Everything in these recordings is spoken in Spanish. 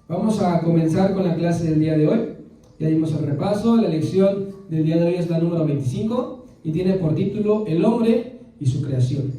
Vamos a comenzar con la clase del día de hoy. Ya dimos el repaso. La lección del día de hoy es la número 25 y tiene por título El hombre y su creación.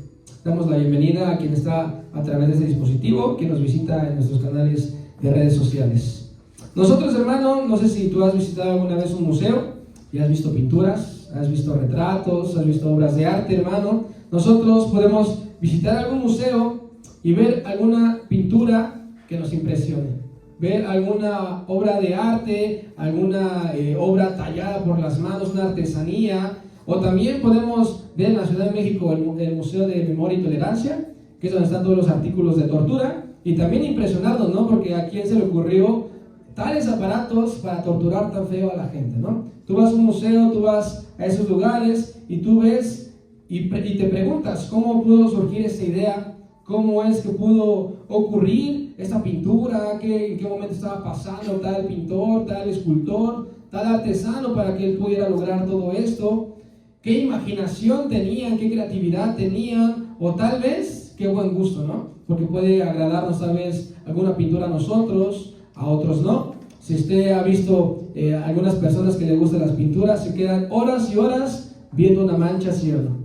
Damos la bienvenida a quien está a través de este dispositivo, que nos visita en nuestros canales de redes sociales. Nosotros, hermano, no sé si tú has visitado alguna vez un museo y has visto pinturas, has visto retratos, has visto obras de arte, hermano. Nosotros podemos visitar algún museo y ver alguna pintura que nos impresione, ver alguna obra de arte, alguna obra tallada por las manos, una artesanía. O también podemos ver en la Ciudad de México el Museo de Memoria y Tolerancia, que es donde están todos los artículos de tortura, y también impresionarnos, ¿no? Porque a quién se le ocurrió tales aparatos para torturar tan feo a la gente, ¿no? Tú vas a un museo, tú vas a esos lugares y tú ves y te preguntas cómo pudo surgir esta idea, cómo es que pudo ocurrir esta pintura, en qué momento estaba pasando tal pintor, tal escultor, tal artesano para que él pudiera lograr todo esto, qué imaginación tenían, qué creatividad tenían, o tal vez qué buen gusto, ¿no? Porque puede agradarnos tal vez alguna pintura a nosotros, a otros no. Si usted ha visto algunas personas que les gustan las pinturas, se quedan horas y horas viendo una mancha, ¿sí o no?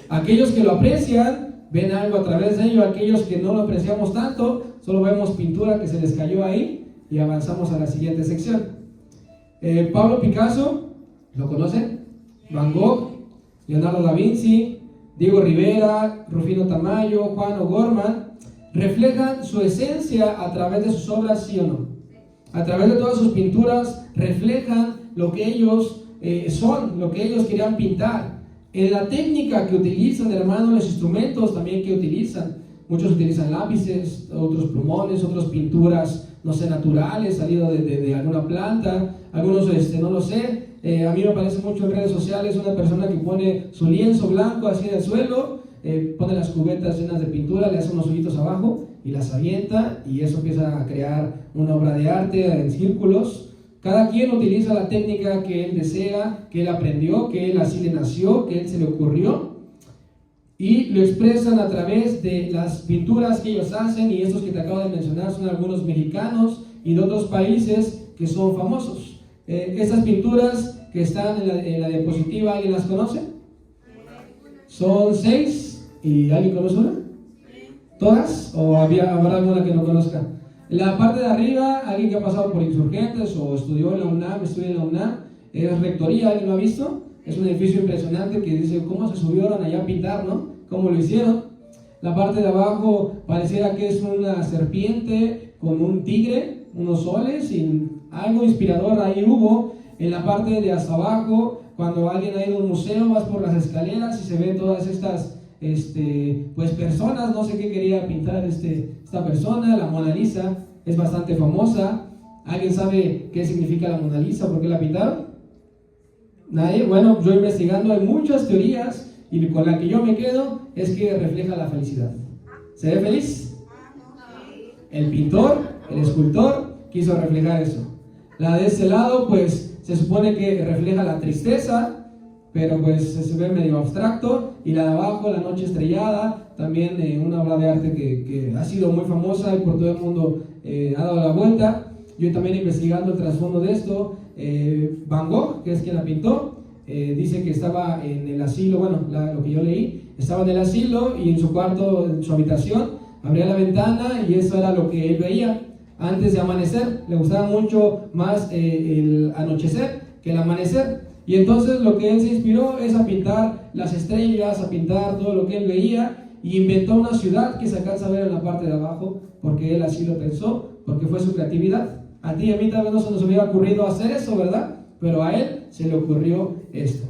Aquellos que lo aprecian ven algo a través de ello. Aquellos que no lo apreciamos tanto, solo vemos pintura que se les cayó ahí y avanzamos a la siguiente sección. Pablo Picasso, ¿lo conocen? Van Gogh, Leonardo da Vinci, Diego Rivera, Rufino Tamayo, Juan O'Gorman, reflejan su esencia a través de sus obras, ¿sí o no? A través de todas sus pinturas reflejan lo que ellos son, lo que ellos querían pintar. En la técnica que utilizan, hermano, los instrumentos también que utilizan. Muchos utilizan lápices, otros plumones, otras pinturas, no sé, naturales, salido de alguna planta. Algunos, no lo sé. A mí me aparece mucho en redes sociales una persona que pone su lienzo blanco así en el suelo, pone las cubetas llenas de pintura, le hace unos hoyitos abajo y las avienta, y eso empieza a crear una obra de arte en círculos. Cada quien utiliza la técnica que él desea, que él aprendió, que él así le nació, que él se le ocurrió, y lo expresan a través de las pinturas que ellos hacen. Y estos que te acabo de mencionar son algunos mexicanos y de otros países que son famosos. Estas pinturas que están en la diapositiva, ¿alguien las conoce? Son 6. ¿Y alguien conoce una? ¿Todas? ¿O habrá alguna que no conozca? La parte de arriba, alguien que ha pasado por Insurgentes o estudió en la UNAM, estudia en la UNAM, es rectoría, ¿alguien lo ha visto? Es un edificio impresionante que dice cómo se subieron allá a pintar, ¿no? Cómo lo hicieron. La parte de abajo pareciera que es una serpiente con un tigre, unos soles, y algo inspirador ahí hubo. En la parte de hasta abajo, cuando alguien ha ido a un museo, vas por las escaleras y se ven todas estas pues personas. No sé qué quería pintar esta persona. La Mona Lisa es bastante famosa. ¿Alguien sabe qué significa la Mona Lisa? ¿Por qué la pintaron? ¿Nadie? Bueno, yo investigando hay muchas teorías, y con la que yo me quedo es que refleja la felicidad. ¿Se ve feliz? El pintor, el escultor, quiso reflejar eso. La de este lado, pues, se supone que refleja la tristeza, pero pues se ve medio abstracto. Y la de abajo, la noche estrellada, también una obra de arte que ha sido muy famosa y por todo el mundo ha dado la vuelta. Yo también investigando el trasfondo de esto, Van Gogh, que es quien la pintó, dice que estaba en el asilo. Bueno, lo que yo leí, estaba en el asilo y en su cuarto, en su habitación, abría la ventana y eso era lo que él veía antes de amanecer. Le gustaba mucho más el anochecer que el amanecer. Y entonces lo que él se inspiró es a pintar las estrellas, a pintar todo lo que él veía, y inventó una ciudad que se alcanza a ver en la parte de abajo, porque él así lo pensó, porque fue su creatividad. A ti y a mí tal vez no se nos hubiera ocurrido hacer eso, ¿verdad? Pero a él se le ocurrió esto.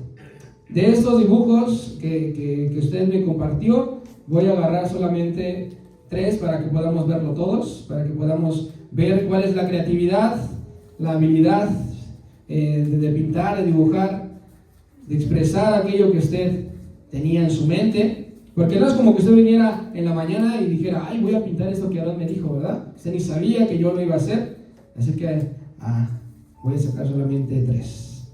De estos dibujos que usted me compartió, voy a agarrar solamente 3 para que podamos verlo todos, para que podamos ver cuál es la creatividad, la habilidad de pintar, de dibujar, de expresar aquello que usted tenía en su mente. Porque no es como que usted viniera en la mañana y dijera, ay, voy a pintar esto que Aarón me dijo, ¿verdad? Usted ni sabía que yo lo iba a hacer. Así que voy a sacar solamente 3.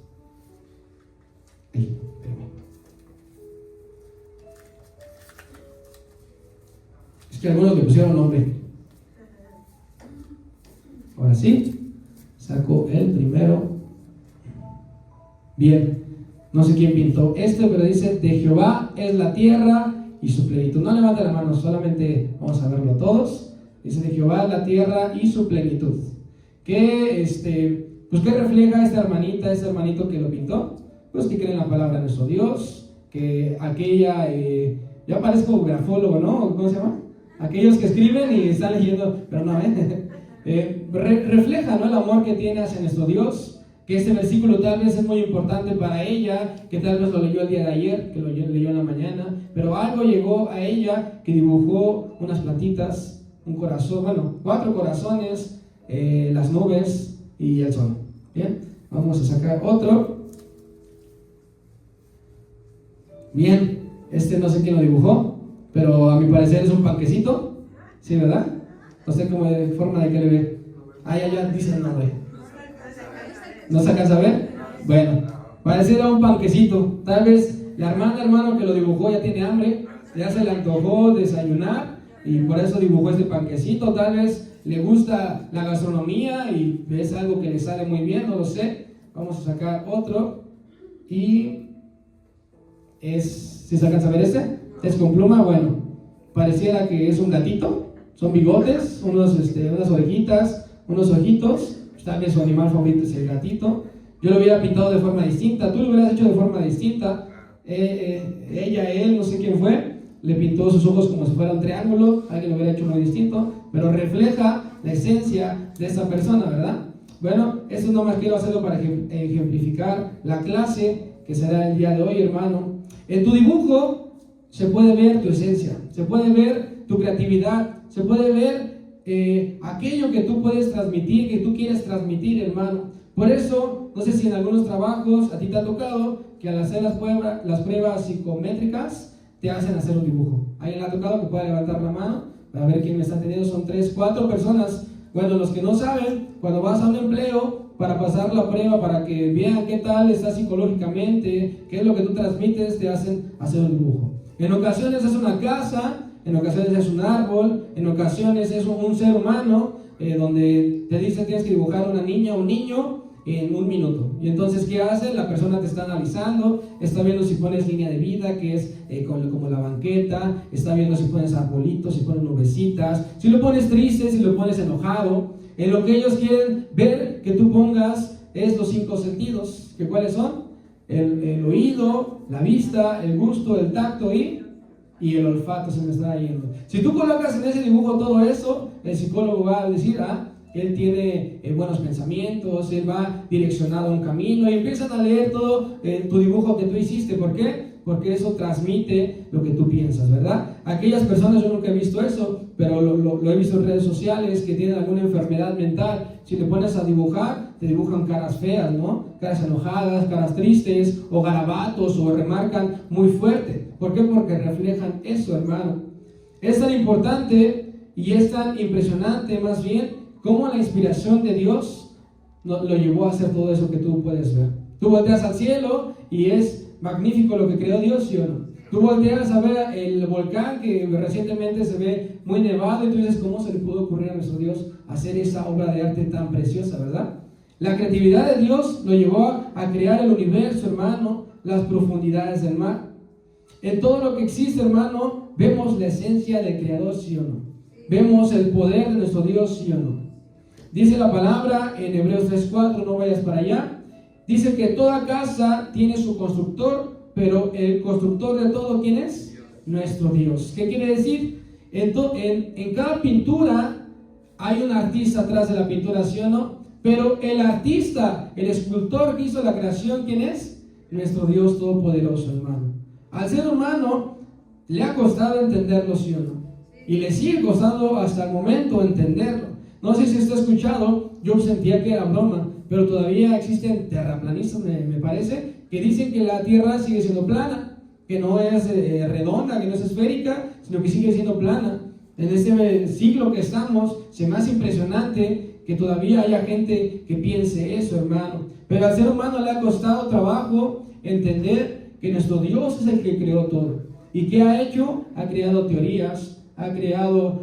Es que algunos le pusieron nombre. Ahora sí, saco el primero. Bien, no sé quién pintó pero dice: de Jehová es la tierra y su plenitud. No levante la mano, solamente vamos a verlo todos. Dice: de Jehová es la tierra y su plenitud. Pues ¿qué refleja esta hermanita, este hermanito que lo pintó? Pues que cree en la palabra de nuestro Dios, que aquella, ya parezco grafólogo, ¿no? ¿Cómo se llama? Aquellos que escriben y están leyendo, pero no, refleja, ¿no?, el amor que tiene hacia nuestro Dios, que este versículo tal vez es muy importante para ella, que tal vez lo leyó el día de ayer, que lo leyó en la mañana, pero algo llegó a ella que dibujó unas plantitas, un corazón, bueno, 4 corazones, las nubes y el sol. Bien, vamos a sacar otro. Bien, no sé quién lo dibujó, pero a mi parecer es un panquecito, ¿sí, verdad? No sé cómo de forma de que le ve. Ya dice el nombre. ¿No se alcanza a ver? Bueno, pareciera un panquecito. Tal vez la hermano que lo dibujó ya tiene hambre, ya se le antojó desayunar y por eso dibujó este panquecito. Tal vez le gusta la gastronomía y es algo que le sale muy bien, no lo sé. Vamos a sacar otro y ¿sí se alcanza a ver es con pluma. Bueno, pareciera que es un gatito, son bigotes, unas orejitas, unos ojitos. Tal vez su animal favorito es el gatito. Yo lo hubiera pintado de forma distinta, tú lo hubieras hecho de forma distinta. Él, no sé quién fue, le pintó sus ojos como si fuera un triángulo, alguien lo hubiera hecho muy distinto, pero refleja la esencia de esta persona, ¿verdad? Bueno, esto nomás quiero hacerlo para ejemplificar la clase que será el día de hoy, hermano. En tu dibujo se puede ver tu esencia, se puede ver tu creatividad, se puede ver aquello que tú puedes transmitir, que tú quieres transmitir, hermano. Por eso, no sé si en algunos trabajos a ti te ha tocado que al hacer las pruebas psicométricas te hacen hacer un dibujo. ¿Alguien le ha tocado que pueda levantar la mano? Para ver quién me está teniendo. Son 3, 4 personas. Bueno, los que no saben, cuando vas a un empleo para pasar la prueba, para que vean qué tal estás psicológicamente, qué es lo que tú transmites, te hacen hacer un dibujo. En ocasiones es una casa, en ocasiones es un árbol, en ocasiones es un ser humano, donde te dicen tienes que dibujar una niña o un niño en 1 minuto. Y entonces, ¿qué hace? La persona te está analizando, está viendo si pones línea de vida, que es como la banqueta, está viendo si pones arbolitos, si pones nubecitas, si lo pones triste, si lo pones enojado. En lo que ellos quieren ver que tú pongas es los 5 sentidos, que ¿cuáles son? El oído, la vista, el gusto, el tacto y el olfato. Se me está yendo. Si tú colocas en ese dibujo todo eso, el psicólogo va a decir, él tiene buenos pensamientos, él va direccionado a un camino, y empiezan a leer todo tu dibujo que tú hiciste. ¿Por qué? Porque eso transmite lo que tú piensas, ¿verdad? Aquellas personas, yo nunca he visto eso, pero lo he visto en redes sociales, que tienen alguna enfermedad mental. Si te pones a dibujar, te dibujan caras feas, ¿no? Caras enojadas, caras tristes, o garabatos, o remarcan muy fuerte. ¿Por qué? Porque reflejan eso, hermano. Es tan importante y es tan impresionante, más bien, cómo la inspiración de Dios lo llevó a hacer todo eso que tú puedes ver. Tú volteas al cielo y es magnífico lo que creó Dios, ¿sí o no? Tú volteas a ver el volcán que recientemente se ve muy nevado y tú dices, ¿cómo se le pudo ocurrir a nuestro Dios hacer esa obra de arte tan preciosa, verdad? La creatividad de Dios lo llevó a crear el universo, hermano, las profundidades del mar. En todo lo que existe, hermano, vemos la esencia del Creador, ¿sí o no? Vemos el poder de nuestro Dios, ¿sí o no? Dice la palabra en Hebreos 3:4, no vayas para allá. Dice que toda casa tiene su constructor, pero el constructor de todo, ¿quién es? Nuestro Dios. ¿Qué quiere decir? En cada pintura hay un artista atrás de la pintura, ¿sí o no? Pero el artista, el escultor que hizo la creación, ¿quién es? Nuestro Dios Todopoderoso, hermano. Al ser humano le ha costado entenderlo, ¿sí o no? Y le sigue costando hasta el momento entenderlo. No sé si usted ha escuchado, yo sentía que era broma, pero todavía existen terraplanistas, me parece, que dicen que la Tierra sigue siendo plana, que no es redonda, que no es esférica, sino que sigue siendo plana. En este siglo que estamos, se me hace impresionante que todavía haya gente que piense eso, hermano. Pero al ser humano le ha costado trabajo entender que nuestro Dios es el que creó todo. ¿Y qué ha hecho? Ha creado teorías, ha creado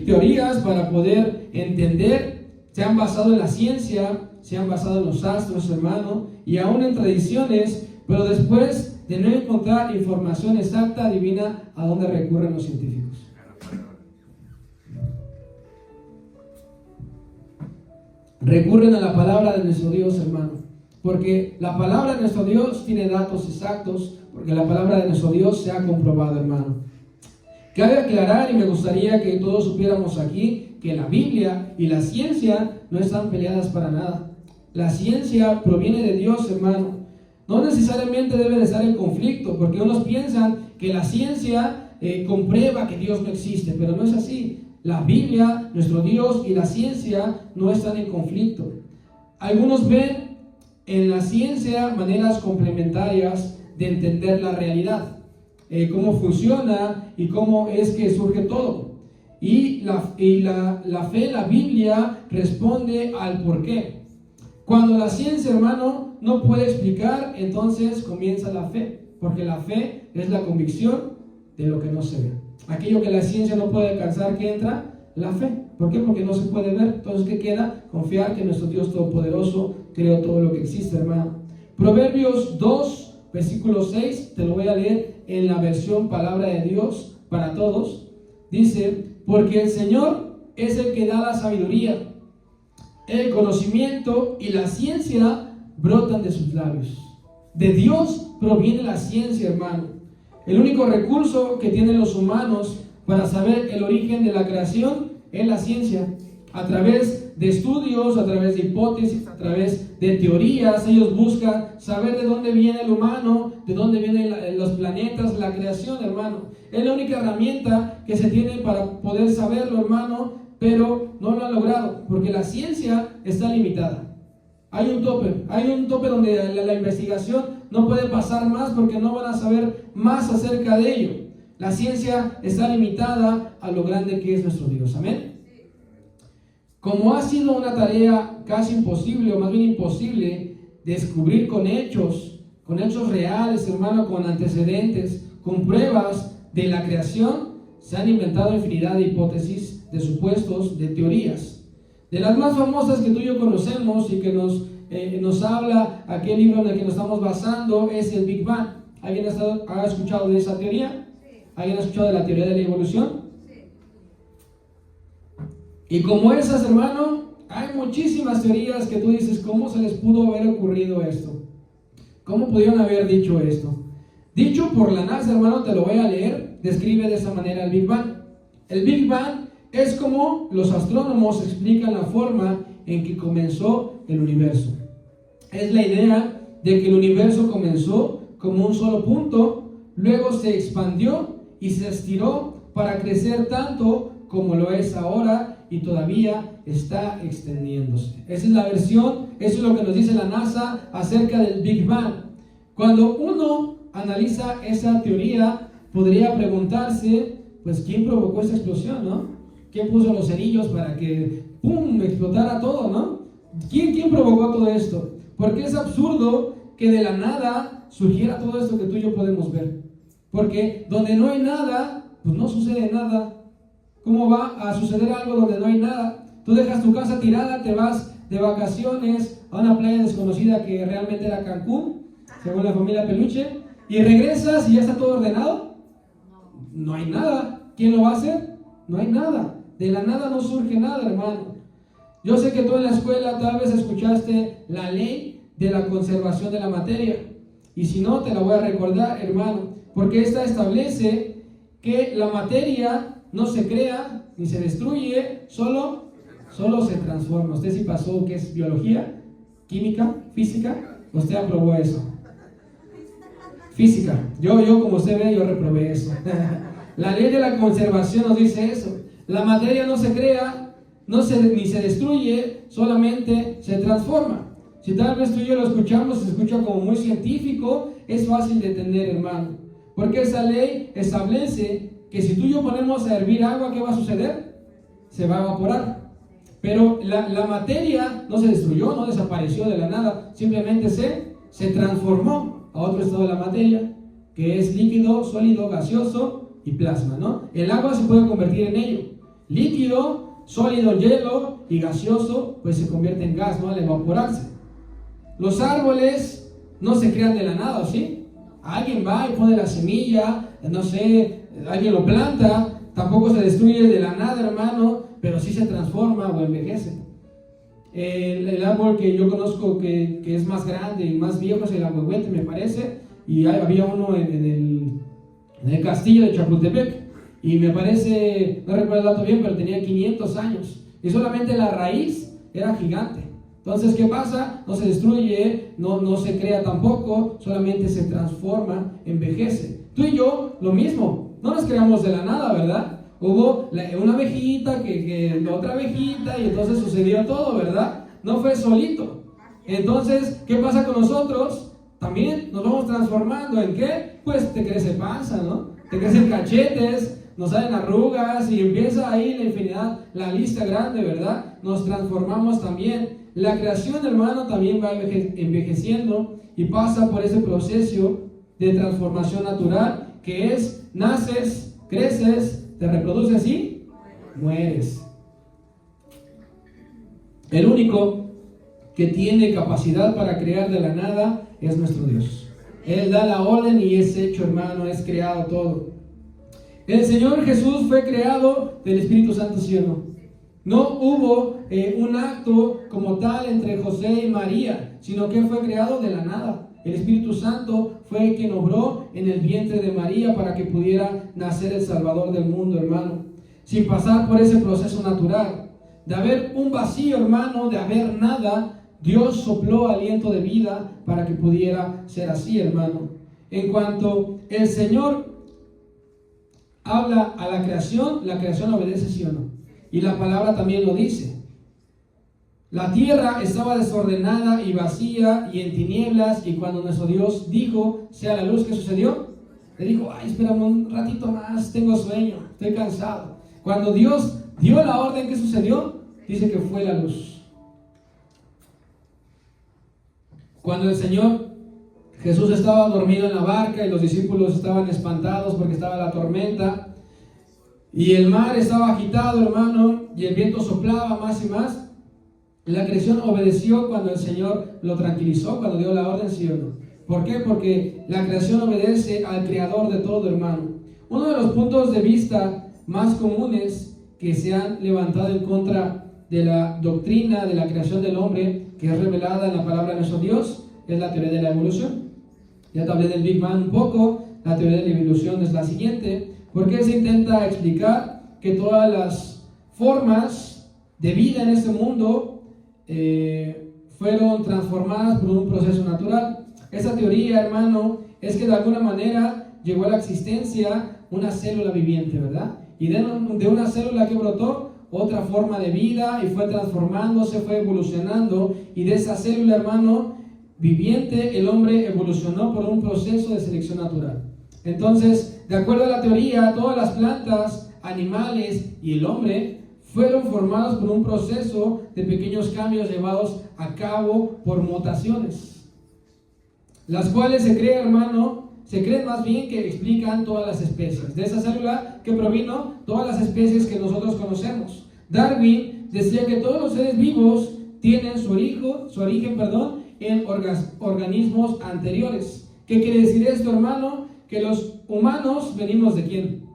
teorías para poder entender Se han basado en la ciencia, se han basado en los astros, hermano, y aún en tradiciones, pero después de no encontrar información exacta, adivina a dónde recurren los científicos. Recurren a la palabra de nuestro Dios, hermano, porque la palabra de nuestro Dios tiene datos exactos, porque la palabra de nuestro Dios se ha comprobado, hermano. Cabe aclarar, y me gustaría que todos supiéramos aquí, que la Biblia y la ciencia no están peleadas para nada. La ciencia proviene de Dios, hermano. No necesariamente debe de estar en conflicto, porque unos piensan que la ciencia comprueba que Dios no existe, pero no es así. La Biblia, nuestro Dios y la ciencia no están en conflicto. Algunos ven en la ciencia maneras complementarias de entender la realidad, cómo funciona y cómo es que surge todo. Y la fe, la Biblia, responde al por qué. Cuando la ciencia, hermano, no puede explicar, entonces comienza la fe, porque la fe es la convicción de lo que no se ve. Aquello que la ciencia no puede alcanzar, ¿qué entra? La fe. ¿Por qué? Porque no se puede ver. Entonces, ¿qué queda? Confiar que nuestro Dios Todopoderoso creó todo lo que existe, hermano. Proverbios 2, versículo 6, te lo voy a leer en la versión Palabra de Dios para todos. Dice: porque el Señor es el que da la sabiduría, el conocimiento y la ciencia brotan de sus labios. De Dios proviene la ciencia, hermano. El único recurso que tienen los humanos para saber el origen de la creación es la ciencia. A través de estudios, a través de hipótesis, a través de teorías, ellos buscan saber de dónde viene el humano, de dónde vienen los planetas, la creación, hermano. Es la única herramienta que se tiene para poder saberlo, hermano, pero no lo han logrado, porque la ciencia está limitada. Hay un tope donde la investigación no puede pasar más porque no van a saber más acerca de ello. La ciencia está limitada a lo grande que es nuestro Dios. Amén. Como ha sido una tarea casi imposible, o más bien imposible, descubrir con hechos reales, hermano, con antecedentes, con pruebas de la creación, se han inventado infinidad de hipótesis, de supuestos, de teorías. De las más famosas que tú y yo conocemos y que nos habla aquel libro en el que nos estamos basando es el Big Bang. ¿Alguien ha escuchado de esa teoría? ¿Alguien ha escuchado de la teoría de la evolución? Y como esas, hermano, hay muchísimas teorías que tú dices, ¿cómo se les pudo haber ocurrido esto? ¿Cómo pudieron haber dicho esto? Dicho por la NASA, hermano, te lo voy a leer, describe de esa manera el Big Bang. El Big Bang es como los astrónomos explican la forma en que comenzó el universo. Es la idea de que el universo comenzó como un solo punto, luego se expandió y se estiró para crecer tanto como lo es ahora y todavía está extendiéndose. Esa es la versión, eso es lo que nos dice la NASA acerca del Big Bang. Cuando uno analiza esa teoría, podría preguntarse, pues, ¿quién provocó esa explosión, no? ¿Quién puso los cerillos para que, ¡pum!, explotara todo, ¿no? ¿Quién provocó todo esto? Porque es absurdo que de la nada surgiera todo esto que tú y yo podemos ver. Porque donde no hay nada, pues no sucede nada. ¿Cómo va a suceder algo donde no hay nada? Tú dejas tu casa tirada, te vas de vacaciones a una playa desconocida que realmente era Cancún, según la familia Peluche, y regresas y ya está todo ordenado. No hay nada. ¿Quién lo va a hacer? No hay nada. De la nada no surge nada, hermano. Yo sé que tú en la escuela tal vez escuchaste la ley de la conservación de la materia. Y si no, te la voy a recordar, hermano. Porque esta establece que la materia no se crea ni se destruye, solo se transforma. Usted sí pasó, ¿qué es biología? ¿Química? ¿Física? Usted aprobó eso. Física. Yo como usted ve, yo reprobé eso. La ley de la conservación nos dice eso. La materia no se crea, ni se destruye, solamente se transforma. Si tal vez tú y yo lo escuchamos, se escucha como muy científico, es fácil de entender, hermano. Porque esa ley establece que si tú y yo ponemos a hervir agua, ¿qué va a suceder? Se va a evaporar. Pero la materia no se destruyó, no desapareció de la nada, simplemente se transformó a otro estado de la materia, que es líquido, sólido, gaseoso y plasma, ¿no? El agua se puede convertir en ello. Líquido sólido, hielo, y gaseoso, pues se convierte en gas, ¿no? Al evaporarse. Los árboles no se crean de la nada, ¿sí? Alguien va y pone la semilla, no sé, alguien lo planta, tampoco se destruye de la nada, hermano, pero sí se transforma o envejece. El árbol que yo conozco que es más grande y más viejo es el ahuehuete, me parece, y había uno en el castillo de Chapultepec, y me parece, no recuerdo el dato bien, pero tenía 500 años, y solamente la raíz era gigante. Entonces, ¿qué pasa? No se destruye, no se crea tampoco, solamente se transforma, envejece. Tú y yo, lo mismo, no nos creamos de la nada, ¿verdad? Hubo una abejita, que otra abejita, y entonces sucedió todo, ¿verdad? No fue solito. Entonces, ¿qué pasa con nosotros? También nos vamos transformando, ¿en qué? Pues te crece panza, ¿no? Te crecen cachetes, nos salen arrugas, y empieza ahí la infinidad, la lista grande, ¿verdad? Nos transformamos también. La creación, hermano, también va envejeciendo y pasa por ese proceso de transformación natural, que es, naces, creces, te reproduces y mueres. El único que tiene capacidad para crear de la nada es nuestro Dios. Él da la orden y es hecho, hermano, es creado todo. El Señor Jesús fue creado del Espíritu Santo, ¿sí o no? No hubo un acto como tal entre José y María, sino que fue creado de la nada. El Espíritu Santo fue quien obró en el vientre de María para que pudiera nacer el Salvador del mundo, hermano. Sin pasar por ese proceso natural. De haber un vacío, hermano, de haber nada, Dios sopló aliento de vida para que pudiera ser así, hermano. En cuanto el Señor habla a la creación obedece, ¿sí o no? Y la palabra también lo dice. La tierra estaba desordenada y vacía y en tinieblas, y cuando nuestro Dios dijo, sea la luz, ¿qué sucedió? Le dijo, ay, espérame un ratito más, tengo sueño, estoy cansado. Cuando Dios dio la orden, ¿qué sucedió? Dice que fue la luz. Cuando el Señor Jesús estaba dormido en la barca y los discípulos estaban espantados porque estaba la tormenta, y el mar estaba agitado, hermano, y el viento soplaba más y más, la creación obedeció cuando el Señor lo tranquilizó, cuando dio la orden, ¿sí o no? ¿Por qué? Porque la creación obedece al Creador de todo, hermano. Uno de los puntos de vista más comunes que se han levantado en contra de la doctrina de la creación del hombre, que es revelada en la palabra de nuestro Dios, es la teoría de la evolución. Ya te hablé del Big Bang un poco. La teoría de la evolución es la siguiente, porque se intenta explicar que todas las formas de vida en este mundo fueron transformadas por un proceso natural. Esa teoría, hermano, es que de alguna manera llegó a la existencia una célula viviente, ¿verdad? Y de una célula que brotó otra forma de vida y fue transformándose, fue evolucionando, y de esa célula, hermano, viviente, el hombre evolucionó por un proceso de selección natural. Entonces, de acuerdo a la teoría, todas las plantas, animales y el hombre fueron formados por un proceso de pequeños cambios llevados a cabo por mutaciones, las cuales se cree, hermano, se cree más bien que explican todas las especies. De esa célula que provino todas las especies que nosotros conocemos. Darwin decía que todos los seres vivos tienen su origen, en organismos anteriores. ¿Qué quiere decir esto, hermano? Que los humanos venimos ¿de quién?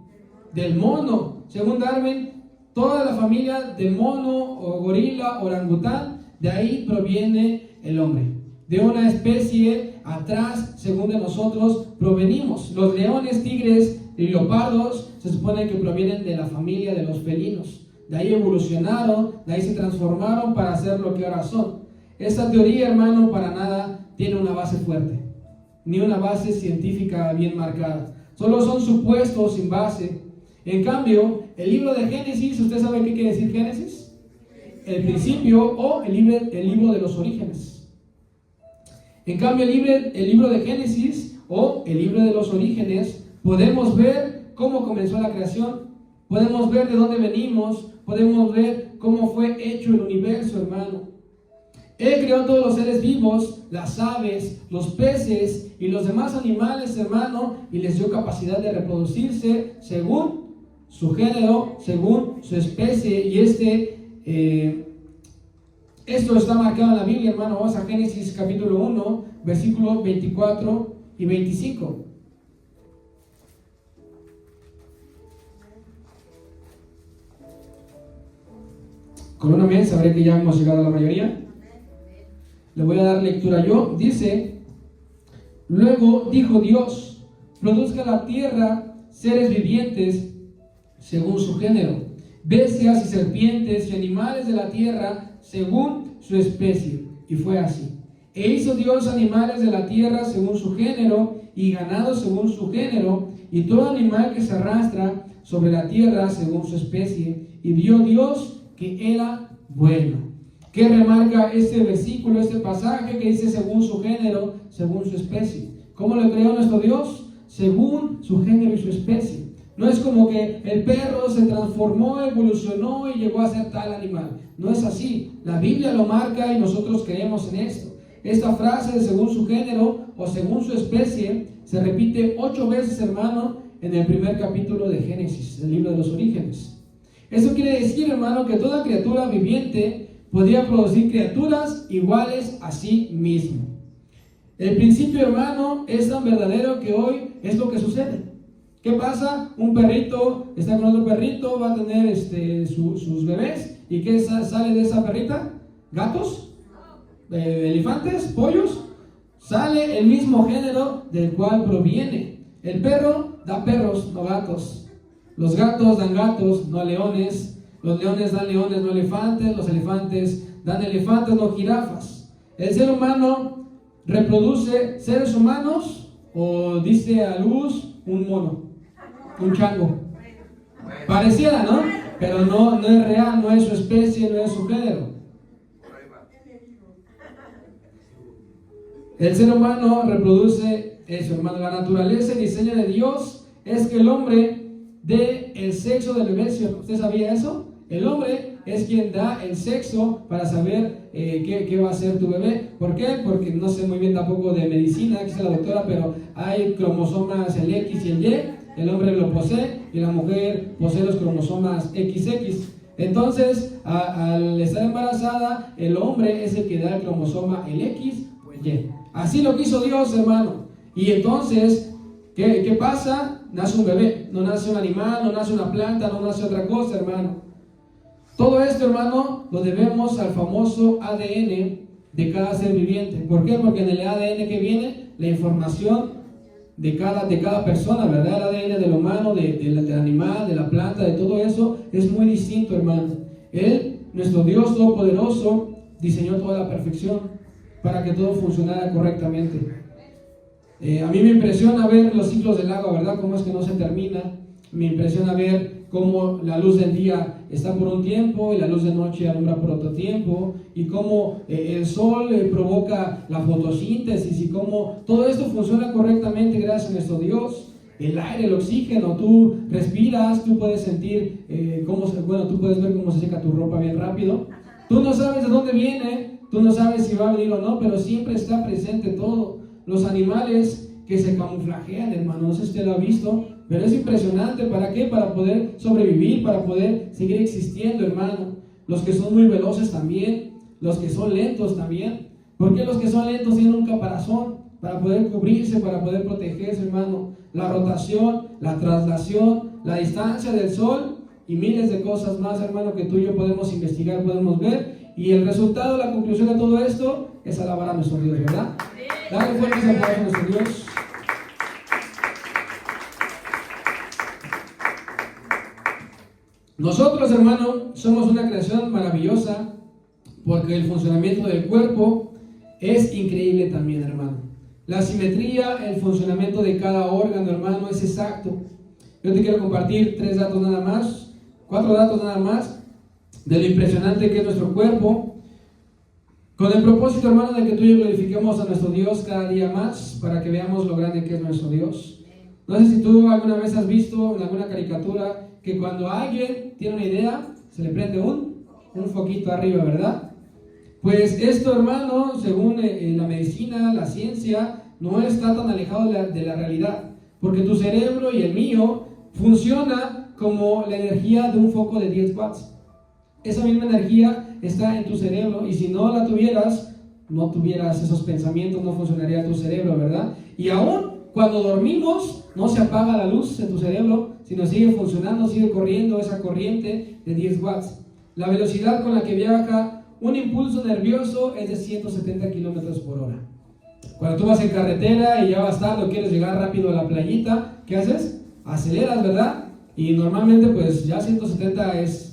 Del mono. Según Darwin, toda la familia de mono o gorila, orangután, de ahí proviene el hombre. De una especie atrás, según de nosotros, provenimos. Los leones, tigres y leopardos se supone que provienen de la familia de los felinos. De ahí evolucionaron, de ahí se transformaron para ser lo que ahora son. Esta teoría, hermano, para nada tiene una base fuerte, ni una base científica bien marcada. Solo son supuestos sin base. En cambio, el libro de Génesis, ¿usted sabe qué quiere decir Génesis? El principio o el libro de los orígenes. En cambio, el libro de Génesis o el libro de los orígenes, podemos ver cómo comenzó la creación, podemos ver de dónde venimos, podemos ver cómo fue hecho el universo, hermano. Él creó todos los seres vivos, las aves, los peces y los demás animales, hermano, y les dio capacidad de reproducirse según su género, según su especie. Y esto está marcado en la Biblia, hermano. Vamos a Génesis capítulo 1, versículos 24 y 25. Con un amén sabré que ya hemos llegado a la mayoría. Le voy a dar lectura yo. Dice: luego dijo Dios: produzca la tierra seres vivientes según su género, bestias y serpientes y animales de la tierra según su especie. Y fue así. E hizo Dios animales de la tierra según su género, y ganado según su género, y todo animal que se arrastra sobre la tierra según su especie. Y vio Dios que era bueno. ¿Qué remarca este versículo, este pasaje que dice según su género, según su especie? ¿Cómo lo creó nuestro Dios? Según su género y su especie. No es como que el perro se transformó, evolucionó y llegó a ser tal animal. No es así. La Biblia lo marca y nosotros creemos en esto. Esta frase de según su género o según su especie se repite 8 veces, hermano, en el primer capítulo de Génesis, el libro de los orígenes. Eso quiere decir, hermano, que toda criatura viviente podía producir criaturas iguales a sí mismo. El principio, hermano, es tan verdadero que hoy es lo que sucede. ¿Qué pasa? Un perrito está con otro perrito, va a tener sus bebés. ¿Y qué sale de esa perrita? ¿Gatos? ¿Elefantes? ¿Pollos? Sale el mismo género del cual proviene. El perro da perros, no gatos. Los gatos dan gatos, no leones. Los leones dan leones, no elefantes. Los elefantes dan elefantes, no jirafas. El ser humano reproduce seres humanos o dice a luz un mono, un chango. Pareciera, ¿no? Pero no es real, no es su especie, no es su género. El ser humano reproduce eso, hermano. La naturaleza y diseño de Dios es que el hombre dé el sexo del bebé. ¿Usted sabía eso? El hombre es quien da el sexo para saber qué va a ser tu bebé. ¿Por qué? Porque no sé muy bien tampoco de medicina, aquí está la doctora, pero hay cromosomas el X y el Y. El hombre lo posee y la mujer posee los cromosomas XX. Entonces, al estar embarazada, el hombre es el que da el cromosoma el X o el Y. Así lo quiso Dios, hermano. Y entonces, ¿qué pasa? Nace un bebé, no nace un animal, no nace una planta, no nace otra cosa, hermano. Todo esto, hermano, lo debemos al famoso ADN de cada ser viviente. ¿Por qué? Porque en el ADN que viene la información de cada persona, ¿verdad? El ADN del humano, del animal, de la planta, de todo eso es muy distinto, hermano. Él, nuestro Dios Todopoderoso, diseñó toda la perfección para que todo funcionara correctamente. A mí me impresiona ver los ciclos del agua, ¿verdad? Cómo es que no se termina. Me impresiona ver cómo la luz del día está por un tiempo y la luz de noche alumbra por otro tiempo, y cómo el sol provoca la fotosíntesis, y cómo todo esto funciona correctamente gracias a nuestro Dios. El aire, el oxígeno, tú respiras, tú puedes sentir tú puedes ver cómo se seca tu ropa bien rápido. Tú no sabes de dónde viene, tú no sabes si va a venir o no, pero siempre está presente todo. Los animales que se camuflajean, hermano, no sé si usted lo ha visto, pero es impresionante. ¿Para qué? Para poder sobrevivir, para poder seguir existiendo, hermano. Los que son muy veloces también, los que son lentos también. ¿Por qué los que son lentos tienen un caparazón? Para poder cubrirse, para poder protegerse, hermano. La rotación, la traslación, la distancia del sol y miles de cosas más, hermano, que tú y yo podemos investigar, podemos ver. Y el resultado, la conclusión de todo esto es alabar a nuestro Dios, ¿verdad? Dale fuertes aplausos a nuestro Dios. Nosotros, hermano, somos una creación maravillosa, porque el funcionamiento del cuerpo es increíble también, hermano. La simetría, el funcionamiento de cada órgano, hermano, es exacto. Yo te quiero compartir 4 datos nada más, de lo impresionante que es nuestro cuerpo, con el propósito, hermano, de que tú y yo glorifiquemos a nuestro Dios cada día más, para que veamos lo grande que es nuestro Dios. No sé si tú alguna vez has visto en alguna caricatura que cuando alguien tiene una idea, se le prende un foquito arriba, ¿verdad? Pues esto, hermano, según la medicina, la ciencia, no está tan alejado de la realidad, porque tu cerebro y el mío funciona como la energía de un foco de 10 watts. Esa misma energía está en tu cerebro, y si no la tuvieras, no tuvieras esos pensamientos, no funcionaría tu cerebro, ¿verdad? Y aún cuando dormimos, no se apaga la luz en tu cerebro, sino sigue funcionando, sigue corriendo esa corriente de 10 watts. La velocidad con la que viaja un impulso nervioso es de 170 kilómetros por hora. Cuando tú vas en carretera y ya vas tarde o quieres llegar rápido a la playita, ¿qué haces? Aceleras, ¿verdad? Y normalmente pues ya 170 es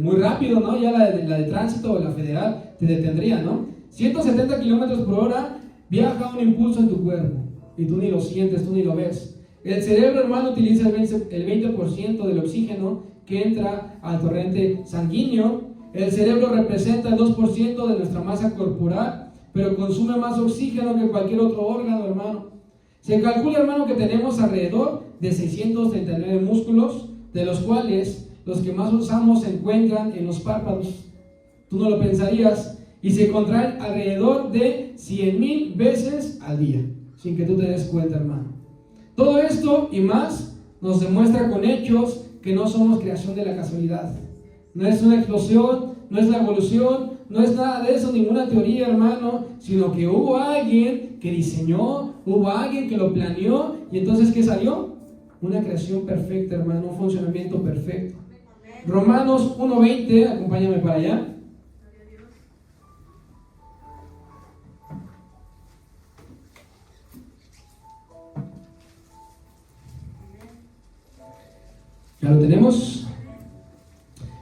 muy rápido, ¿no? Ya la de tránsito o la federal te detendría, ¿no? 170 kilómetros por hora viaja un impulso en tu cuerpo y tú ni lo sientes, tú ni lo ves. El cerebro, hermano, utiliza el 20% del oxígeno que entra al torrente sanguíneo. El cerebro representa el 2% de nuestra masa corporal, pero consume más oxígeno que cualquier otro órgano, hermano. Se calcula, hermano, que tenemos alrededor de 639 músculos, de los cuales los que más usamos se encuentran en los párpados. Tú no lo pensarías, y se contraen alrededor de 100,000 veces al día, sin que tú te des cuenta, hermano. Todo esto y más nos demuestra con hechos que no somos creación de la casualidad. No es una explosión, no es la evolución, no es nada de eso, ninguna teoría, hermano, sino que hubo alguien que diseñó, hubo alguien que lo planeó, y entonces ¿qué salió? Una creación perfecta, hermano, un funcionamiento perfecto. Romanos 1:20, acompáñame para allá. ¿Ya lo tenemos?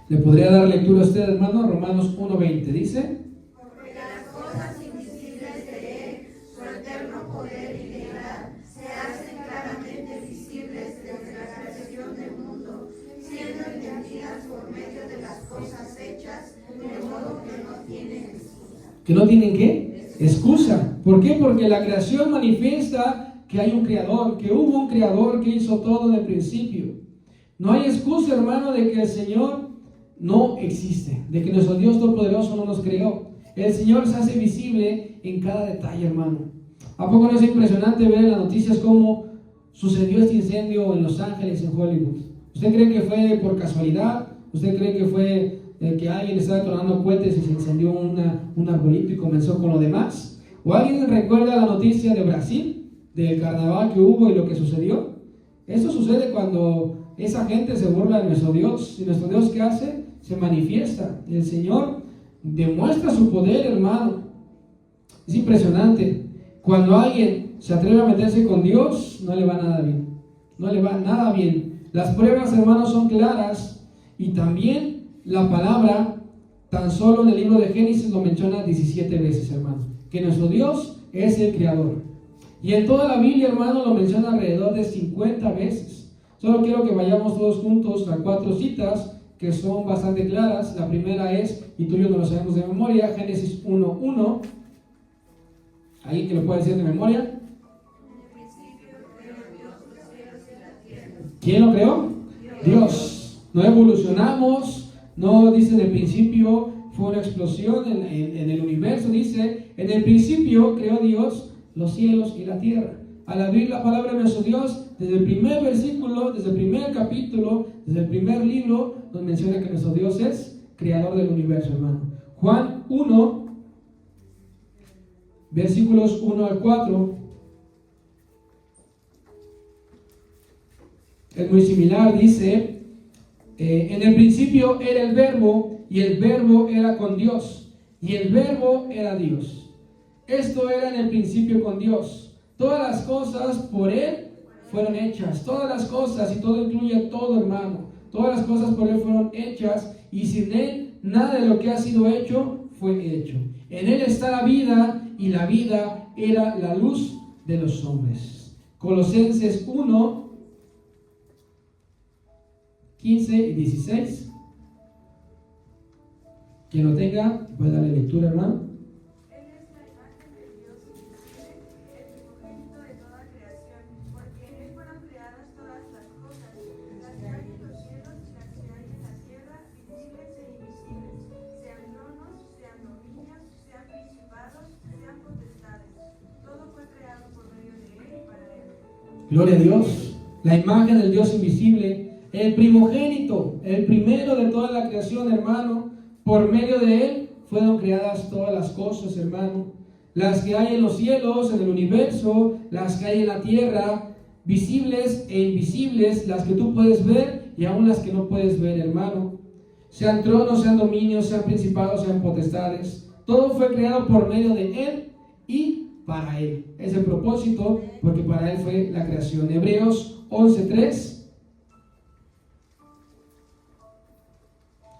¿Le podría dar lectura a usted, hermano? Romanos 1:20 dice: porque las cosas invisibles de Él, su eterno poder y deidad, se hacen claramente visibles desde la creación del mundo, siendo entendidas por medio de las cosas hechas, de modo que no tienen excusa. ¿Que no tienen qué? Excusa. ¿Por qué? Porque la creación manifiesta que hay un creador, que hubo un creador que hizo todo en el principio. No hay excusa, hermano, de que el Señor no existe, de que nuestro Dios Todopoderoso no nos creó. El Señor se hace visible en cada detalle, hermano. ¿A poco no es impresionante ver en las noticias cómo sucedió este incendio en Los Ángeles, en Hollywood? ¿Usted cree que fue por casualidad? ¿Usted cree que fue que alguien estaba detonando cohetes y se incendió un arbolito y comenzó con lo demás? ¿O alguien recuerda la noticia de Brasil, del carnaval que hubo y lo que sucedió? Eso sucede cuando esa gente se burla de nuestro Dios. ¿Y nuestro Dios qué hace? Se manifiesta. El Señor demuestra su poder, hermano. Es impresionante. Cuando alguien se atreve a meterse con Dios, no le va nada bien. No le va nada bien. Las pruebas, hermanos, son claras. Y también la palabra, tan solo en el libro de Génesis lo menciona 17 veces, hermano. Que nuestro Dios es el creador. Y en toda la Biblia, hermano, lo menciona alrededor de 50 veces. Solo quiero que vayamos todos juntos a 4 citas que son bastante claras. La primera es, y tú y yo no lo sabemos de memoria, Génesis 1:1. ¿Alguien que lo pueda decir de memoria? ¿Quién lo creó? Dios. No evolucionamos, no dice en el principio fue una explosión en el universo, dice, en el principio creó Dios los cielos y la tierra. Al abrir la palabra de nuestro Dios, desde el primer versículo, desde el primer capítulo, desde el primer libro, nos menciona que nuestro Dios es creador del universo, hermano. Juan 1, versículos 1 al 4, es muy similar, dice, en el principio era el verbo, y el verbo era con Dios, y el verbo era Dios. Esto era en el principio con Dios. Todas las cosas por Él fueron hechas. Todas las cosas, y todo incluye todo, hermano. Todas las cosas por Él fueron hechas, y sin Él nada de lo que ha sido hecho fue hecho. En Él está la vida, y la vida era la luz de los hombres. Colosenses 1, 15 y 16. Quien lo tenga, puede darle lectura, hermano. Gloria a Dios. La imagen del Dios invisible, el primogénito, el primero de toda la creación, hermano. Por medio de Él fueron creadas todas las cosas, hermano. Las que hay en los cielos, en el universo, las que hay en la tierra, visibles e invisibles, las que tú puedes ver y aún las que no puedes ver, hermano. Sean tronos, sean dominios, sean principados, sean potestades. Todo fue creado por medio de Él y para Él. Es el propósito, porque para Él fue la creación. Hebreos 11:3.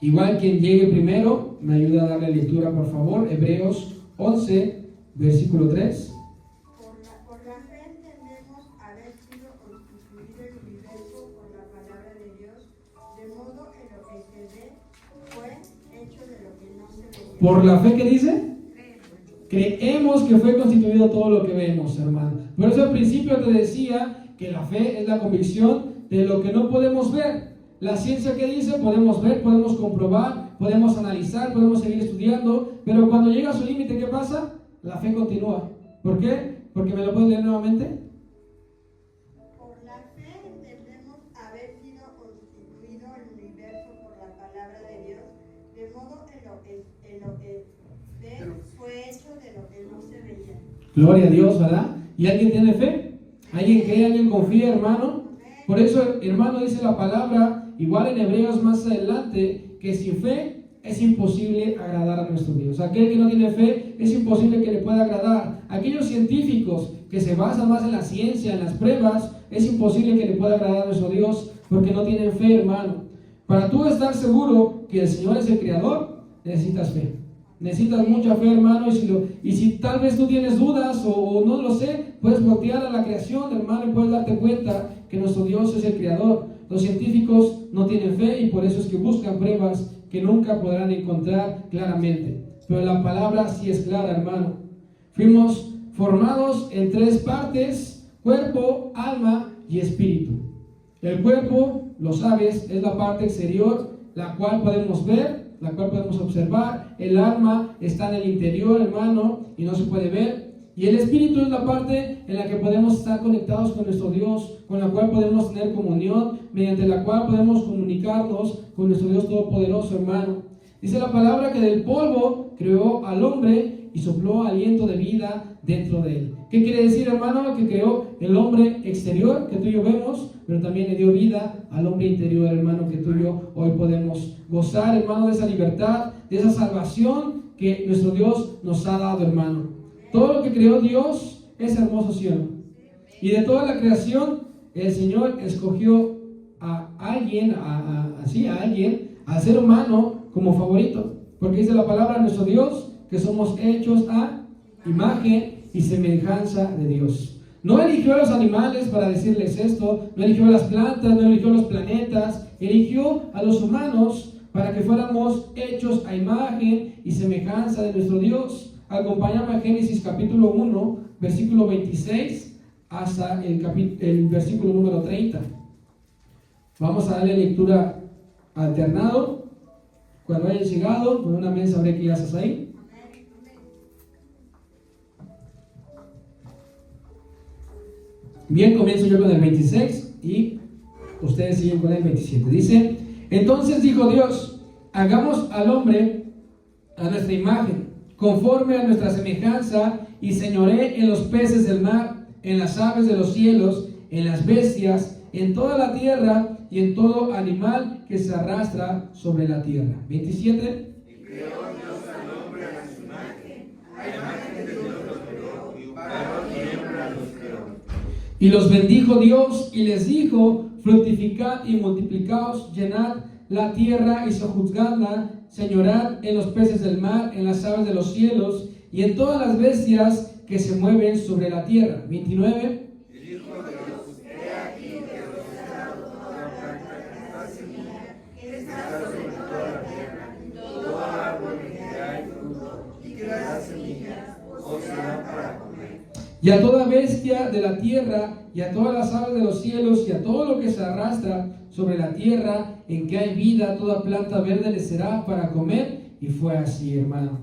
Igual quien llegue primero, me ayuda a darle lectura, por favor. Hebreos 11, versículo 3. Por la fe entendemos haber sido constituido el universo por la palabra de Dios, de modo que lo que se ve fue hecho de lo que no se ve. ¿Por la fe qué dice? Creemos que fue constituido todo lo que vemos, hermano. Por eso al principio te decía que la fe es la convicción de lo que no podemos ver. La ciencia que dice, podemos ver, podemos comprobar, podemos analizar, podemos seguir estudiando, pero cuando llega a su límite, ¿qué pasa? La fe continúa. ¿Por qué? Porque me lo puedes leer nuevamente. Por la fe entendemos haber sido constituido el universo por la palabra de Dios, de modo que lo que ve fue hecho de lo que no se veía. Gloria a Dios, ¿verdad? ¿Y alguien tiene fe? ¿Alguien cree? ¿Alguien confía, hermano? Por eso, hermano, dice la palabra, igual en Hebreos más adelante, que sin fe es imposible agradar a nuestro Dios. Aquel que no tiene fe es imposible que le pueda agradar. Aquellos científicos que se basan más en la ciencia, en las pruebas, es imposible que le pueda agradar a nuestro Dios porque no tienen fe, hermano. Para tú estar seguro que el Señor es el Creador, necesitas fe. Necesitas mucha fe, hermano, y si tal vez tú tienes dudas o no lo sé, puedes voltear a la creación, hermano, y puedes darte cuenta que nuestro Dios es el Creador. Los científicos no tienen fe y por eso es que buscan pruebas que nunca podrán encontrar claramente. Pero la palabra sí es clara, hermano. Fuimos formados en tres partes: cuerpo, alma y espíritu. El cuerpo, lo sabes, es la parte exterior, la cual podemos ver, la cual podemos observar. El alma está en el interior, hermano, y no se puede ver. Y el espíritu es la parte en la que podemos estar conectados con nuestro Dios, con la cual podemos tener comunión, mediante la cual podemos comunicarnos con nuestro Dios Todopoderoso, hermano. Dice la palabra que del polvo creó al hombre y sopló aliento de vida dentro de él. ¿Qué quiere decir, hermano? Que creó el hombre exterior, que tú y yo vemos, pero también le dio vida al hombre interior, hermano, que tú y yo hoy podemos gozar, hermano, de esa libertad, de esa salvación que nuestro Dios nos ha dado, hermano. Todo lo que creó Dios es hermoso, ¿sí o no? Y de toda la creación, el Señor escogió a alguien, al ser humano, como favorito. Porque dice la palabra de nuestro Dios que somos hechos a imagen y semejanza de Dios. No eligió a los animales para decirles esto, no eligió a las plantas, no eligió a los planetas, eligió a los humanos para que fuéramos hechos a imagen y semejanza de nuestro Dios. Acompáñame a Génesis capítulo 1, versículo 26 hasta el versículo número 30. Vamos a darle lectura alternado. Cuando hayan llegado, con una mesa sabré que ya estás ahí. Bien, comienzo yo con el 26 y ustedes siguen con el 27. Dice: entonces dijo Dios, hagamos al hombre a nuestra imagen, conforme a nuestra semejanza, y señoree en los peces del mar, en las aves de los cielos, en las bestias, en toda la tierra y en todo animal que se arrastra sobre la tierra. 27. Y creó Dios al hombre a su imagen, a imagen de Dios los creó, varón y hembra los creó. Y los bendijo Dios y les dijo: fructificad y multiplicaos, llenad la tierra y sojuzgadla, señorad en los peces del mar, en las aves de los cielos y en todas las bestias que se mueven sobre la tierra. 29. Y dijo Dios: he aquí que os he dado toda planta que da semilla, que está sobre toda la tierra, y todo árbol que da fruto y que da semilla, os será para comer. Y a toda bestia de la tierra, y a todas las aves de los cielos, y a todo lo que se arrastra sobre la tierra, en que hay vida, toda planta verde le será para comer. Y fue así, hermano.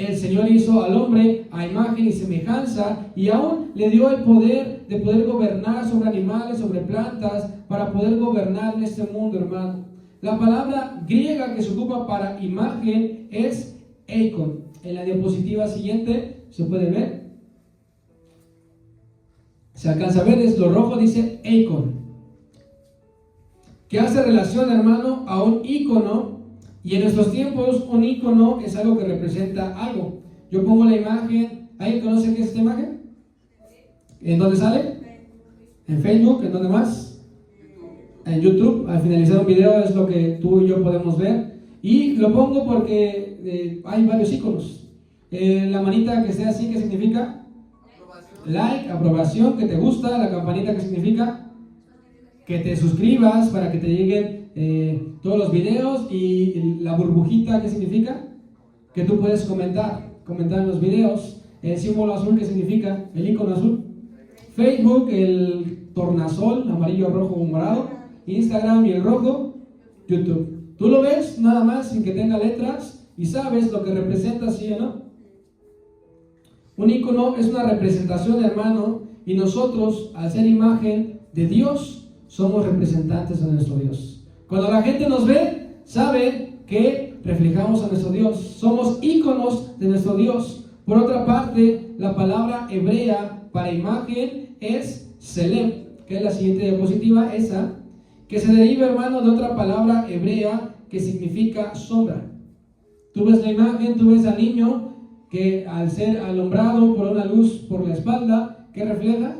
el Señor hizo al hombre a imagen y semejanza y aún le dio el poder de poder gobernar sobre animales, sobre plantas, para poder gobernar en este mundo, hermano. La palabra griega que se ocupa para imagen es eikon. En la diapositiva siguiente se puede ver. Se alcanza a ver, es lo rojo, dice eikon, que hace relación, hermano, a un ícono. Y en nuestros tiempos un ícono es algo que representa algo. Yo pongo la imagen. ¿Alguien conoce qué es esta imagen? ¿En dónde sale? En Facebook. ¿En dónde más? En YouTube. Al finalizar un video es lo que tú y yo podemos ver. Y lo pongo porque hay varios íconos. La manita que esté así, ¿qué significa? Like, aprobación, que te gusta. La campanita, ¿qué significa? Que te suscribas para que te lleguen todos los videos. Y la burbujita, ¿qué significa? Que tú puedes comentar en los videos. El símbolo azul, ¿qué significa? El icono azul. Facebook, el tornasol, amarillo, rojo o morado. Instagram y el rojo, YouTube. Tú lo ves nada más sin que tenga letras y sabes lo que representa, ¿sí o no? Un icono es una representación, hermano, y nosotros, al ser imagen de Dios, somos representantes de nuestro Dios. Cuando la gente nos ve, sabe que reflejamos a nuestro Dios. Somos íconos de nuestro Dios. Por otra parte, la palabra hebrea para imagen es selem, que es la siguiente diapositiva, esa, que se deriva, hermano, de otra palabra hebrea que significa sombra. Tú ves la imagen, tú ves al niño que al ser alumbrado por una luz por la espalda, ¿qué refleja?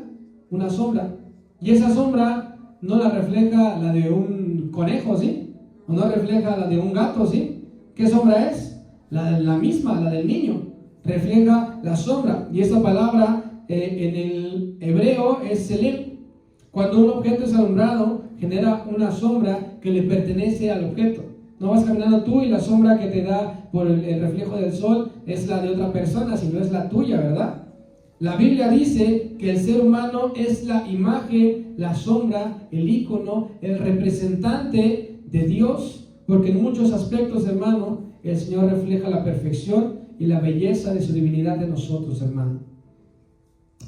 Una sombra. Y esa sombra no la refleja la de un conejo, ¿sí? O no refleja la de un gato, ¿sí? ¿Qué sombra es? La misma, la del niño. Refleja la sombra. Y esta palabra en el hebreo es selem. Cuando un objeto es alumbrado, genera una sombra que le pertenece al objeto. No vas caminando tú y la sombra que te da por el reflejo del sol es la de otra persona, sino es la tuya, ¿verdad? La Biblia dice que el ser humano es la imagen, la sombra, el ícono, el representante de Dios, porque en muchos aspectos, hermano, el Señor refleja la perfección y la belleza de su divinidad de nosotros, hermano.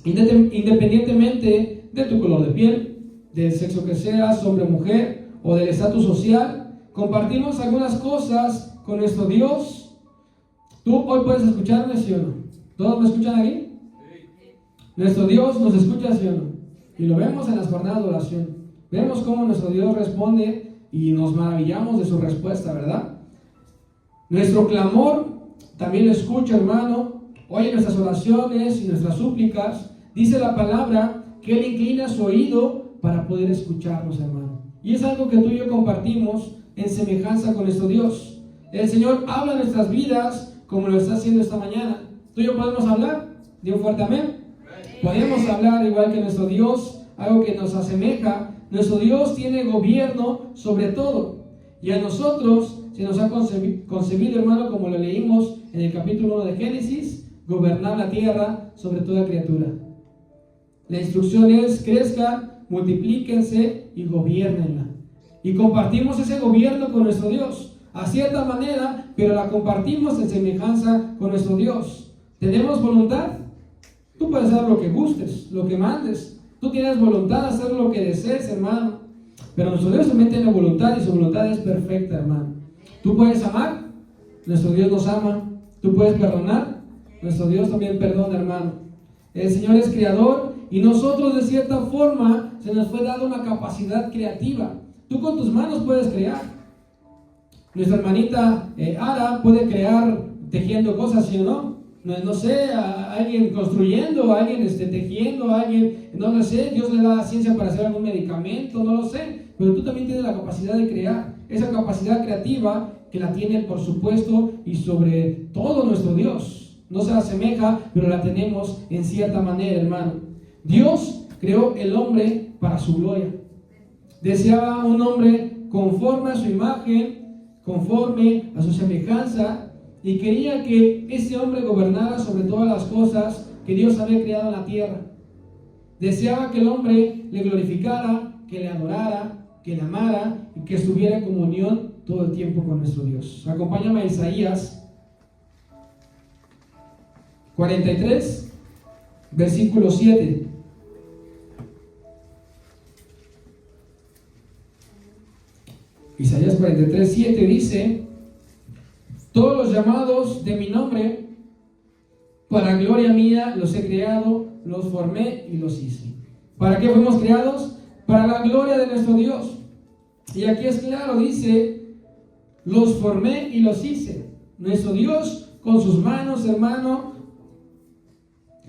Independientemente de tu color de piel, del sexo que seas, hombre o mujer, o del estatus social, compartimos algunas cosas con nuestro Dios. ¿Tú hoy puedes escucharme, sí o no? ¿Todos me escuchan aquí? Nuestro Dios nos escucha, ¿sí o no? Y lo vemos en las jornadas de oración. Vemos cómo nuestro Dios responde y nos maravillamos de su respuesta, ¿verdad? Nuestro clamor también lo escucha, hermano. Oye nuestras oraciones y nuestras súplicas. Dice la palabra que Él inclina su oído para poder escucharnos, hermano. Y es algo que tú y yo compartimos en semejanza con nuestro Dios. El Señor habla en nuestras vidas como lo está haciendo esta mañana. ¿Tú y yo podemos hablar? Di un fuerte amén. Podemos hablar igual que nuestro Dios, algo que nos asemeja. Nuestro Dios tiene gobierno sobre todo. Y a nosotros se nos ha concebido, hermano, como lo leímos en el capítulo 1 de Génesis, gobernar la tierra sobre toda criatura. La instrucción es: crezcan, multiplíquense y gobiernenla. Y compartimos ese gobierno con nuestro Dios, a cierta manera, pero la compartimos en semejanza con nuestro Dios. ¿Tenemos voluntad? Tú puedes hacer lo que gustes, lo que mandes. Tú tienes voluntad de hacer lo que desees, hermano. Pero nuestro Dios también tiene voluntad y su voluntad es perfecta, hermano. Tú puedes amar, nuestro Dios nos ama. Tú puedes perdonar, nuestro Dios también perdona, hermano. El Señor es creador y nosotros de cierta forma se nos fue dada una capacidad creativa. Tú con tus manos puedes crear. Nuestra hermanita Ara puede crear tejiendo cosas, ¿sí o no? No sé, a alguien construyendo, a alguien tejiendo, a alguien, no lo sé, Dios le da la ciencia para hacer algún medicamento, no lo sé, pero tú también tienes la capacidad de crear, esa capacidad creativa que la tiene, por supuesto, y sobre todo nuestro Dios. No se asemeja, pero la tenemos en cierta manera, hermano. Dios creó el hombre para su gloria. Deseaba un hombre conforme a su imagen, conforme a su semejanza, y quería que ese hombre gobernara sobre todas las cosas que Dios había creado en la tierra. Deseaba que el hombre le glorificara, que le adorara, que le amara y que estuviera en comunión todo el tiempo con nuestro Dios. Acompáñame a Isaías, 43, versículo 7. Isaías 43, 7 dice: todos los llamados de mi nombre, para gloria mía los he creado, los formé y los hice. ¿Para qué fuimos creados? Para la gloria de nuestro Dios. Y aquí es claro, dice: los formé y los hice. Nuestro Dios con sus manos, hermano,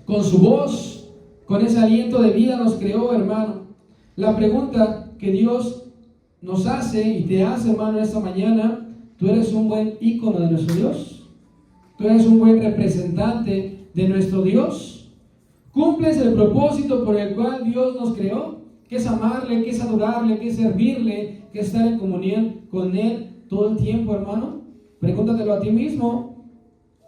con su voz, con ese aliento de vida nos creó, hermano. La pregunta que Dios nos hace y te hace, hermano, esta mañana: ¿tú eres un buen ícono de nuestro Dios? ¿Tú eres un buen representante de nuestro Dios? ¿Cumples el propósito por el cual Dios nos creó? Que es amarle, que es adorarle, que es servirle, que es estar en comunión con Él todo el tiempo, hermano. Pregúntatelo a ti mismo.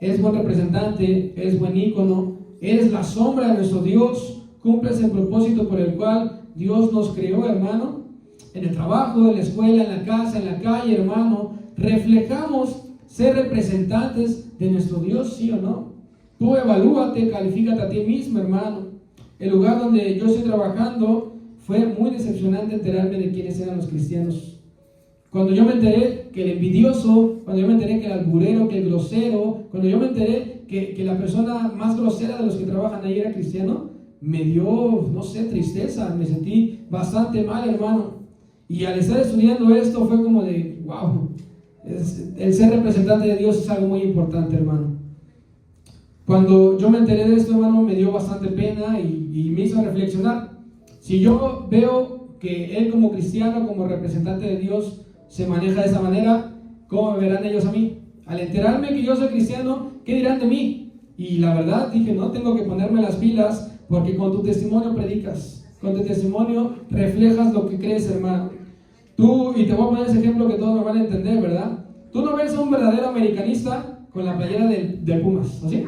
¿Eres buen representante? ¿Eres buen ícono? ¿Eres la sombra de nuestro Dios? ¿Cumples el propósito por el cual Dios nos creó, hermano? En el trabajo, en la escuela, en la casa, en la calle, hermano, reflejamos ser representantes de nuestro Dios, ¿sí o no? Tú evalúate, califícate a ti mismo, hermano. El lugar donde yo estoy trabajando fue muy decepcionante enterarme de quiénes eran los cristianos. Cuando yo me enteré que el envidioso, cuando yo me enteré que el alburero, que el grosero, cuando yo me enteré que la persona más grosera de los que trabajan ahí era cristiano, me dio, no sé, tristeza, me sentí bastante mal, hermano. Y al estar estudiando esto fue como de, wow, el ser representante de Dios es algo muy importante, hermano. Cuando yo me enteré de esto, hermano, me dio bastante pena y me hizo reflexionar. Si yo veo que él como cristiano, como representante de Dios, se maneja de esa manera, ¿cómo me verán ellos a mí? Al enterarme que yo soy cristiano, ¿qué dirán de mí? Y la verdad dije, no, tengo que ponerme las pilas, porque con tu testimonio predicas, con tu testimonio reflejas lo que crees, hermano. Tú, y te voy a poner ese ejemplo que todos me van a entender, ¿verdad? Tú no ves a un verdadero americanista con la playera del Pumas, ¿así?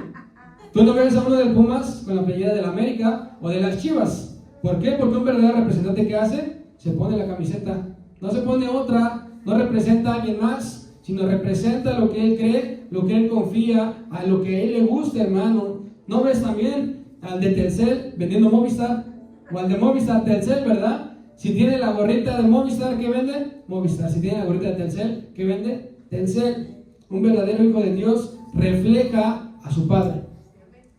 Tú no ves a uno del Pumas con la playera del América o de las Chivas. ¿Por qué? Porque un verdadero representante, ¿qué hace? Se pone la camiseta. No se pone otra, no representa a alguien más, sino representa lo que él cree, lo que él confía, a lo que a él le gusta, hermano. ¿No ves también al de Telcel vendiendo Movistar? O al de Movistar Telcel, ¿verdad? Si tiene la gorrita de Movistar, ¿qué vende? Movistar. Si tiene la gorrita de Telcel, ¿qué vende? Telcel. Un verdadero hijo de Dios refleja a su Padre.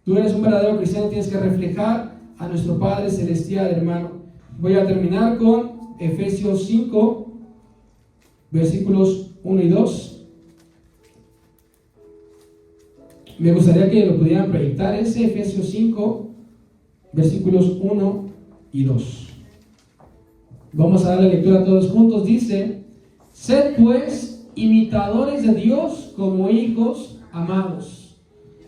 Tú eres un verdadero cristiano, tienes que reflejar a nuestro Padre Celestial, hermano. Voy a terminar con Efesios 5, versículos 1 y 2. Me gustaría que lo pudieran proyectar ese Efesios 5, versículos 1 y 2. Vamos a dar la lectura todos juntos. Dice: sed pues imitadores de Dios como hijos amados,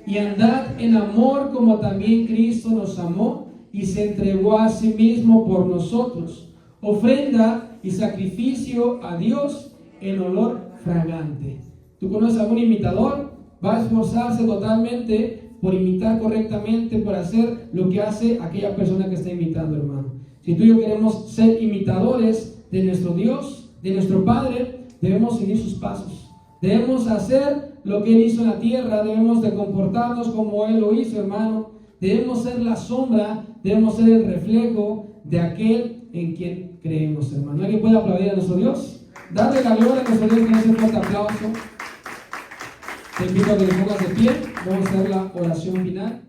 y andad en amor como también Cristo nos amó y se entregó a sí mismo por nosotros, ofrenda y sacrificio a Dios en olor fragante. ¿Tú conoces a algún imitador? Va a esforzarse totalmente por imitar correctamente, por hacer lo que hace aquella persona que está imitando, hermano. Si tú y yo queremos ser imitadores de nuestro Dios, de nuestro Padre, debemos seguir sus pasos. Debemos hacer lo que Él hizo en la tierra, debemos de comportarnos como Él lo hizo, hermano. Debemos ser la sombra, debemos ser el reflejo de aquel en quien creemos, hermano. ¿Alguien puede aplaudir a nuestro Dios? Darle la gloria a nuestro Dios con ese fuerte aplauso. Te invito a que te pongas de pie. Vamos a hacer la oración final.